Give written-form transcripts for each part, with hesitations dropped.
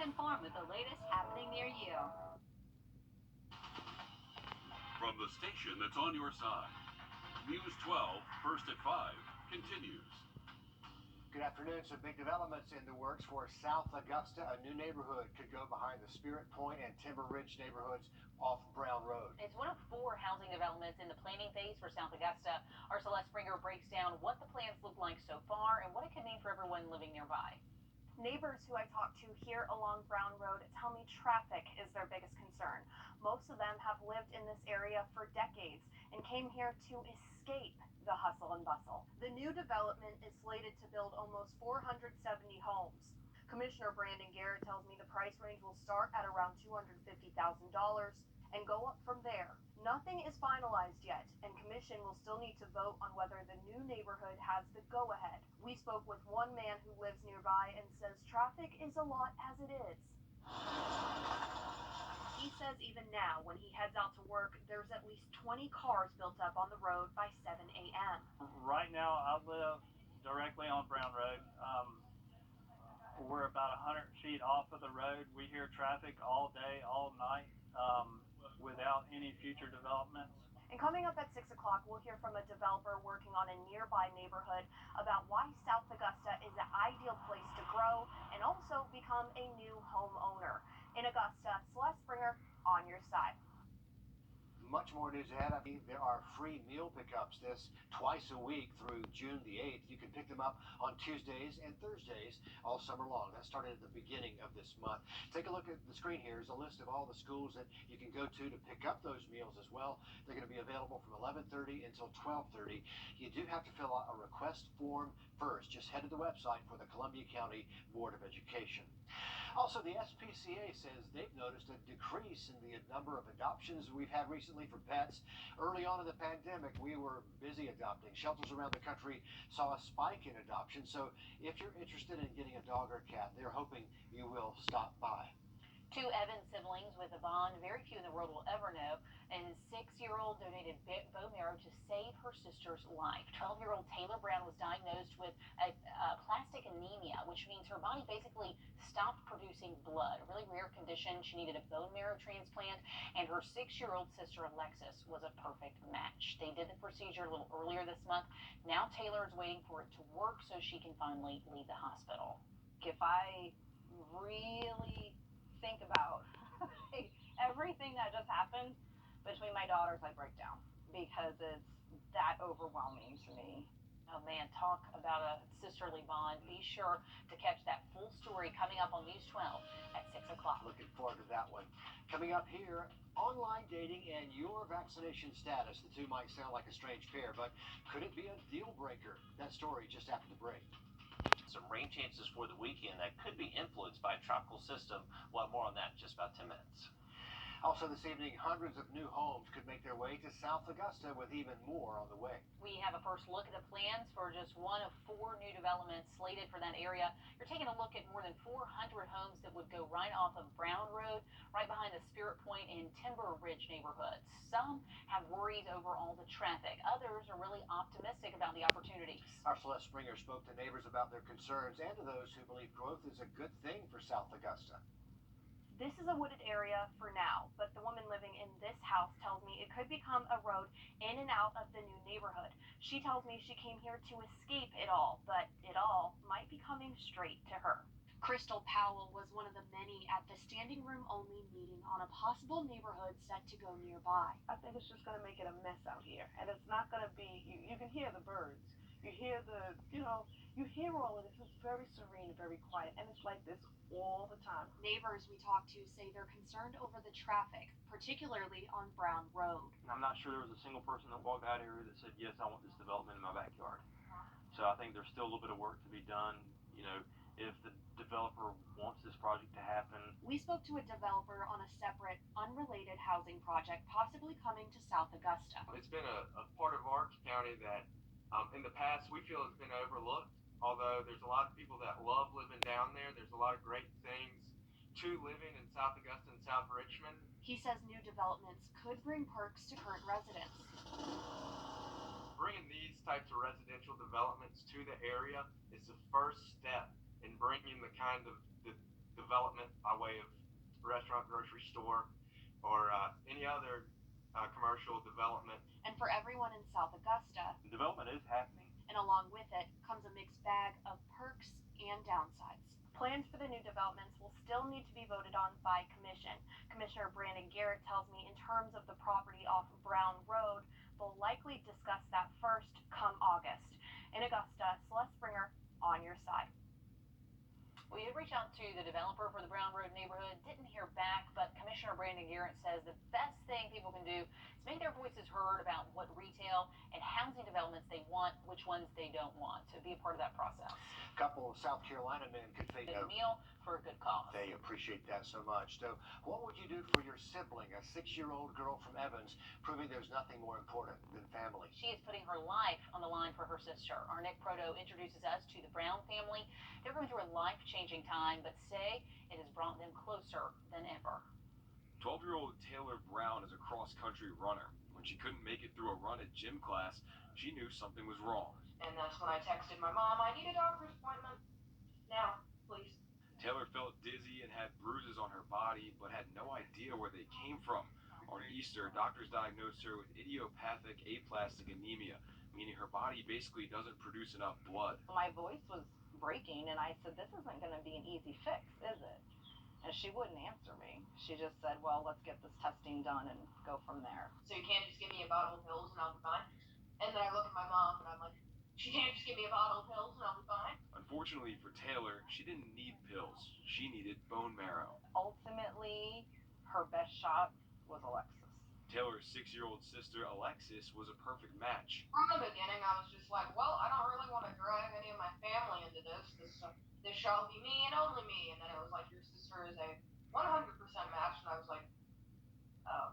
informed with the latest happening near you. From the station that's on your side, News 12, first at 5, continues. Good afternoon. Some big developments in the works for South Augusta. A new neighborhood could go behind the Spirit Point and Timber Ridge neighborhoods off Brown Road. It's one of 4 housing developments in the planning phase for South Augusta. Our Celeste Springer breaks down what the plans look like so far and what it could mean for everyone living nearby. Neighbors who I talked to here along Brown Road tell me traffic is their biggest concern. Most of them have lived in this area for decades and came here to escape the hustle and bustle. The new development is slated to build almost 470 homes. Commissioner Brandon Garrett tells me the price range will start at around $250,000 and go up from there. Nothing is finalized yet, and Commission will still need to vote on whether the new neighborhood has the go-ahead. We spoke with one man who lives nearby and says traffic is a lot as it is. He says even now, when he heads out to work, there's at least 20 cars built up on the road by 7 a.m. Right now, I live directly on Brown Road. We're about 100 feet off of the road. We hear traffic all day, all night, without any future developments. And coming up at 6 o'clock, we'll hear from a developer working on a nearby neighborhood about why South Augusta is the ideal place to grow and also become a new homeowner. In Augusta, Celeste Springer, on your side. Much more news ahead. There are free meal pickups twice a week through June the 8th. You can pick them up on Tuesdays and Thursdays all summer long. That started at the beginning of this month. Take a look at the screen here. Is a list of all the schools that you can go to pick up those meals as well. They're going to be available from 11:30 until 12:30. You do have to fill out a request form first. Just head to the website for the Columbia County Board of Education. Also, the SPCA says they've noticed a decrease in the number of adoptions we've had recently for pets. Early on in the pandemic, we were busy adopting. Shelters around the country saw a spike in adoption. So if you're interested in getting a dog or cat, they're hoping you will stop by. 2 Evans siblings with a bond very few in the world will ever know, and his 6-year-old donated bone marrow to save her sister's life. 12-year-old Taylor Brown was diagnosed with a plastic anemia, which means her body basically stopped producing blood, a really rare condition. She needed a bone marrow transplant, and her 6-year-old sister Alexis was a perfect match. They did the procedure a little earlier this month. Now Taylor is waiting for it to work so she can finally leave the hospital. If I really think about everything that just happened between my daughters, I break down because it's that overwhelming to me. Oh man, talk about a sisterly bond. Be sure to catch that full story coming up on News 12 at 6 o'clock. Looking forward to that one. Coming up here, online dating and your vaccination status. The two might sound like a strange pair, but could it be a deal breaker? That story just after the break. Some rain chances for the weekend that could be influenced by a tropical system. We'll have more on that in just about 10 minutes. Also this evening, hundreds of new homes could make their way to South Augusta with even more on the way. We have a first look at the plans for just one of 4 new developments slated for that area. You're taking a look at more than 400 homes that would go right off of Brown Road, right behind the Spirit Point and Timber Ridge neighborhoods. Some have worries over all the traffic. Others are really optimistic about the opportunities. Our Celeste Springer spoke to neighbors about their concerns and to those who believe growth is a good thing for South Augusta. This is a wooded area for now, but the woman living in this house tells me it could become a road in and out of the new neighborhood. She tells me she came here to escape it all, but it all might be coming straight to her. Crystal Powell was one of the many at the standing room only meeting on a possible neighborhood set to go nearby. I think it's just going to make it a mess out here, and it's not going to be, you can hear the birds. You hear you hear all of this. It's very serene, very quiet, and it's like this all the time. Neighbors we talked to say they're concerned over the traffic, particularly on Brown Road. I'm not sure there was a single person that walked out here that said, yes, I want this development in my backyard. So I think there's still a little bit of work to be done. If the developer wants this project to happen. We spoke to a developer on a separate, unrelated housing project possibly coming to South Augusta. It's been a part of our county that in the past we feel has been overlooked. Although there's a lot of people that love living down there, there's a lot of great things to living in South Augusta and South Richmond. He says new developments could bring perks to current residents. Bringing these types of residential developments to the area is the first step in bringing the kind of the development by way of restaurant, grocery store, or any other commercial development. And for everyone in South Augusta, Development is happening. and along with it comes a mixed bag of perks and downsides. Plans for the new developments will still need to be voted on by commission. Commissioner Brandon Garrett tells me in terms of the property off Brown Road, they'll likely discuss that first come August. In Augusta, Celeste Springer, on your side. We did reach out to the developer for the Brown Road neighborhood, didn't hear back, but Commissioner Brandon Garrett says the best thing people can do is make their voices heard about what retail and housing developments they want, which ones they don't want. So be a part of that process. A couple of South Carolina men could face Good meal for a good cause. They appreciate that so much. So what would you do for your sibling, a 6-year-old girl from Evans, proving there's nothing more important than family? She is putting her life on the line for her sister. Our Nick Proto introduces us to the Brown family. They're going through a life-changing time, but say it has brought them closer than ever. 12-year-old Taylor Brown is a cross-country runner. When she couldn't make it through a run at gym class, she knew something was wrong. And that's when I texted my mom, I need a doctor's appointment now, please. Taylor felt dizzy and had bruises on her body, but had no idea where they came from. On Easter, doctors diagnosed her with idiopathic aplastic anemia, meaning her body basically doesn't produce enough blood. My voice was breaking, and I said, this isn't going to be an easy fix, is it? And she wouldn't answer me. She just said, well, let's get this testing done and go from there. So you can't just give me a bottle of pills and I'll be fine? And then I look at my mom and I'm like, she can't just give me a bottle of pills and I'll be fine? Unfortunately for Taylor, she didn't need pills. She needed bone marrow. Ultimately, her best shot was Alexis. Taylor's 6-year-old sister, Alexis, was a perfect match. From the beginning, I was just like, well, I don't really want to drag any of my family into this. This shall be me and only me. And then it was like, your sister is a 100% match. And I was like, oh,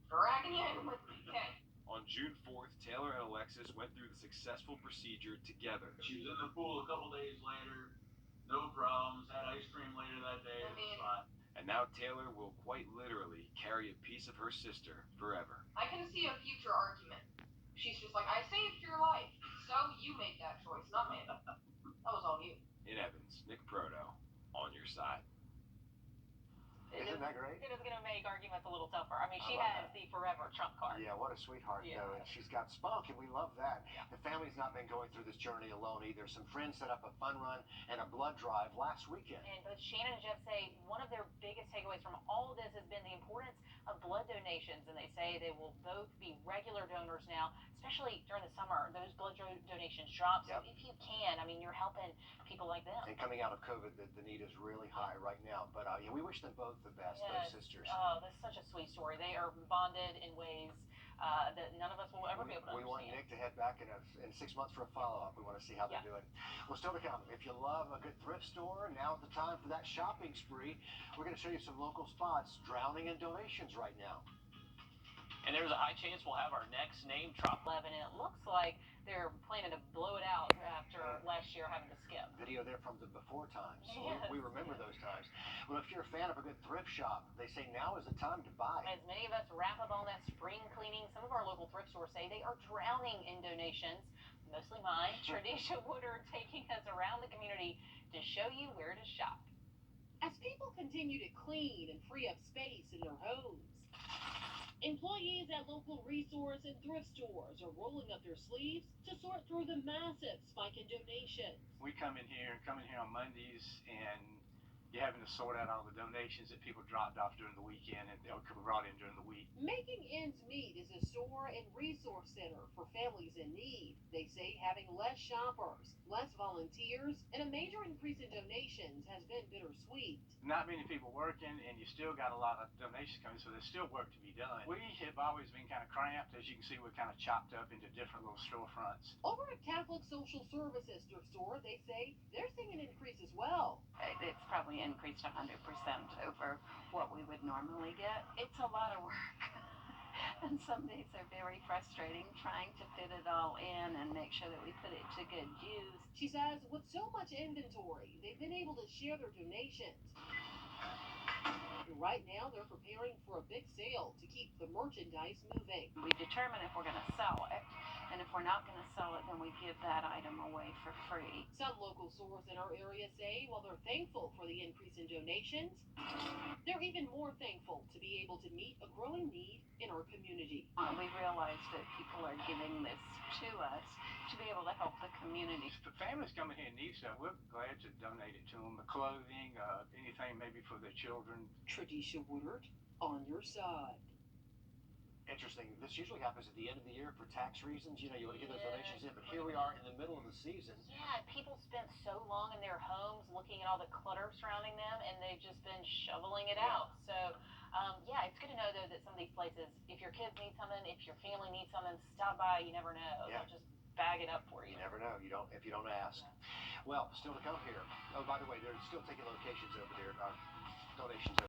dragging you in with me, okay? On June 4th, Taylor and Alexis went through the successful procedure together. She was in the pool a couple days later, no problems, had ice cream later that day, it was fine. And now Taylor will quite literally carry a piece of her sister forever. I can see a future argument. She's just like, I saved your life, so you made that choice, not me. That was all you. In Evans, Nick Proto, on your side. Isn't that great? It is going to make arguments a little tougher. I mean, she has the forever trump card. Yeah, what a sweetheart, though. And she's got spunk, and we love that. Yeah. The family's not been going through this journey alone either. Some friends set up a fun run and a blood drive last weekend. And both Shannon and Jeff say one of their biggest takeaways from all of this has been the importance of blood donations. And they say they will both be regular donors now, especially during the summer. Those blood donations drop. So if you can, I mean, you're helping people like them. And coming out of COVID, the need is really high right now. But yeah, we wish them both the best, Yes. those sisters. Oh, that's such a sweet story. They are bonded in ways that none of us will ever be able to We want understand. Nick to head back in 6 months for a follow-up. We want to see how they're doing. Well, still to come. If you love a good thrift store, now's the time for that shopping spree. We're going to show you some local spots drowning in donations right now. And there's a high chance we'll have our next name drop. 11, and it looks like they're planning to blow it out after last year having to skip. Video there from the before times. So Yes. we remember those times. Well, if you're a fan of a good thrift shop, they say now is the time to buy. As many of us wrap up on that spring cleaning, some of our local thrift stores say they are drowning in donations. Mostly mine. Tradisha Woodard taking us around the community to show you where to shop. As people continue to clean and free up space in their homes, employees at local resource and thrift stores are rolling up their sleeves to sort through the massive spike in donations. We come in here on Mondays, and you're having to sort out all the donations that people dropped off during the weekend and they'll come brought in during the week. Making Ends Meet is a store and resource center for families in need. They say having less shoppers, less volunteers, and a major increase in donations has been bittersweet. Not many people working, and you still got a lot of donations coming, so there's still work to be done. We have always been kind of cramped. As you can see, we're kind of chopped up into different little storefronts. Over at Catholic Social Services thrift store, they say they're seeing an increase as well. It's probably increased 100% over what we would normally get. It's a lot of work. And some days are very frustrating trying to fit it all in and make sure that we put it to good use. She says with so much inventory, they've been able to share their donations. And right now, they're preparing for a big sale to keep the merchandise moving. We determine if we're going to sell it, And if we're not going to sell it, then we give that item away for free. Some local stores in our area say while they're thankful for the increase in donations, they're even more thankful to be able to meet a growing need in our community. We realize that people are giving this to us to be able to help the community. If the families coming here and need stuff, we're glad to donate it to them. The clothing, anything maybe for their children. Tradisha Woodard, on your side. Interesting. This usually happens at the end of the year for tax reasons. You want to get those donations in, but here we are in the middle of the season. Yeah, people spent so long in their homes looking at all the clutter surrounding them, and they've just been shoveling it out. So, yeah, it's good to know, though, that some of these places, if your kids need something, if your family needs something, stop by. You never know. Yeah. They'll just bag it up for you. You never know. If you don't ask. Well, still to come here. Oh, by the way, they're still taking locations over there, donations.